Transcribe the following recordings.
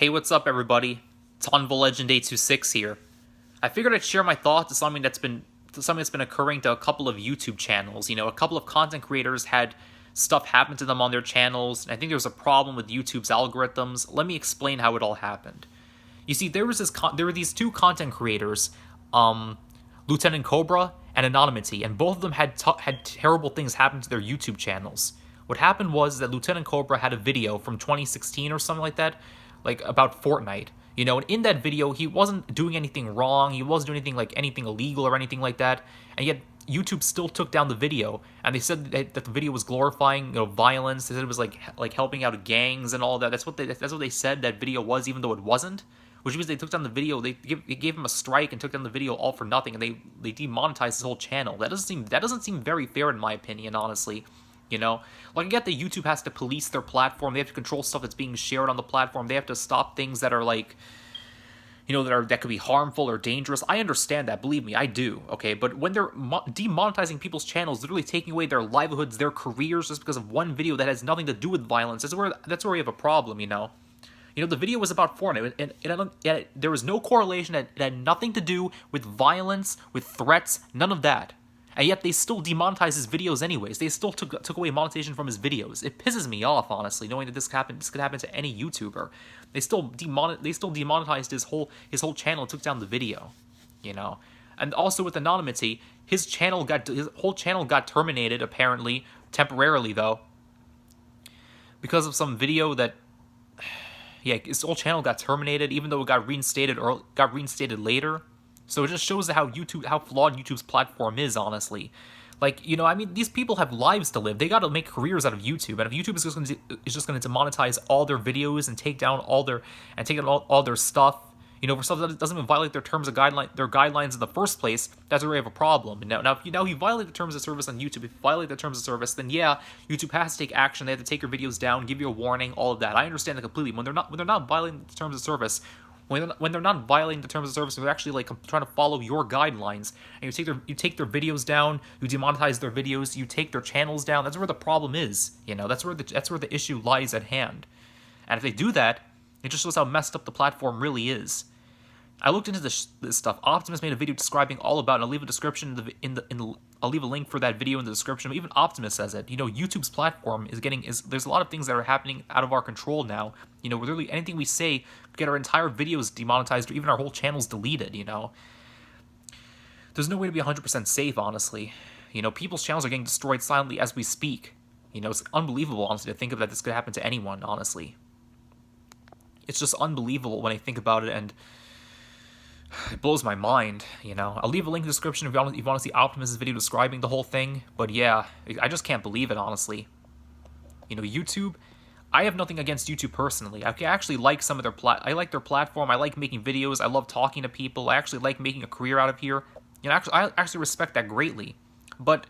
Hey, what's up, everybody? It's Onville Legend 826 here. I figured I'd share my thoughts to something that's been occurring to a couple of YouTube channels. You know, a couple of content creators had stuff happen to them on their channels, and I think there was a problem with YouTube's algorithms. Let me explain how it all happened. You see, there were these two content creators, Lieutenant Cobra and Anonymity, and both of them had terrible things happen to their YouTube channels. What happened was that Lieutenant Cobra had a video from 2016 or something like that, like about Fortnite. You know, and in that video, he wasn't doing anything wrong. He wasn't doing anything illegal or anything like that. And yet, YouTube still took down the video, and they said that the video was glorifying, violence. They said it was like helping out gangs and all that. That's what they said that video was, even though it wasn't. Which means they took down the video. They gave him a strike and took down the video all for nothing, and they demonetized his whole channel. That doesn't seem very fair in my opinion, honestly. You know, like I get that YouTube has to police their platform. They have to control stuff that's being shared on the platform. They have to stop things that are like, that could be harmful or dangerous. I understand that, believe me, I do. Okay, but when they're demonetizing people's channels, they're really taking away their livelihoods, their careers, just because of one video that has nothing to do with violence. That's where we have a problem. The video was about Fortnite, and there was no correlation. It had nothing to do with violence, with threats, none of that. And yet they still demonetized his videos anyways. They still took away monetization from his videos. It pisses me off, honestly, knowing that this could happen to any YouTuber. They still demonetized his whole channel and took down the video. And also with Anonymity, his whole channel got terminated, apparently, temporarily though, because of some video that, yeah, his whole channel got terminated, even though it got reinstated later. So it just shows how flawed YouTube's platform is, honestly. These people have lives to live. They got to make careers out of YouTube, and if YouTube is just going to demonetize all their videos and take down all their stuff, for stuff that doesn't even violate their guidelines in the first place, that's where we have a problem. Now, if you violate the terms of service on YouTube, if you violate the terms of service, then yeah, YouTube has to take action. They have to take your videos down, give you a warning, all of that. I understand that completely. When they're not violating the terms of service. When they're not violating the terms of service, they're actually trying to follow your guidelines, and you take their videos down, you demonetize their videos, you take their channels down. That's where the problem is. That's where the issue lies at hand. And if they do that, it just shows how messed up the platform really is. I looked into this stuff. Optimus made a video describing all about it. I'll leave a description I'll leave a link for that video in the description. Even Optimus says it. YouTube's platform there's a lot of things that are happening out of our control now. Literally anything we say could get our entire videos demonetized or even our whole channels deleted. There's no way to be 100% safe, honestly. People's channels are getting destroyed silently as we speak. It's unbelievable, honestly, to think of that this could happen to anyone, honestly. It's just unbelievable when I think about it, and it blows my mind. I'll leave a link in the description if you want to see Optimus' video describing the whole thing. But yeah, I just can't believe it, honestly. YouTube, I have nothing against YouTube personally. I actually like some of their I like their platform. I like making videos. I love talking to people. I actually like making a career out of here. I actually respect that greatly. But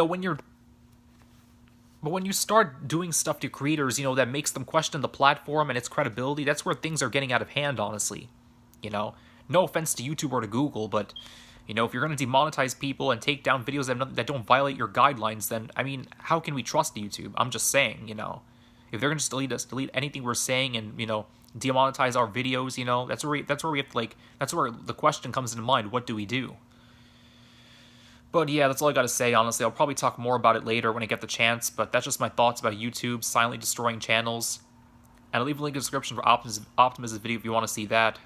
when you start doing stuff to creators, that makes them question the platform and its credibility, that's where things are getting out of hand, honestly. No offense to YouTube or to Google, but, if you're going to demonetize people and take down videos that don't violate your guidelines, then, how can we trust YouTube? I'm just saying, if they're going to just delete anything we're saying and, demonetize our videos, that's where we have to, that's where the question comes into mind. What do we do? But yeah, that's all I got to say, honestly. I'll probably talk more about it later when I get the chance, but that's just my thoughts about YouTube silently destroying channels. And I'll leave a link in the description for Optimus' video if you want to see that.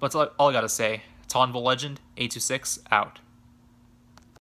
But that's all I gotta say. It's Onville Legend 826 out.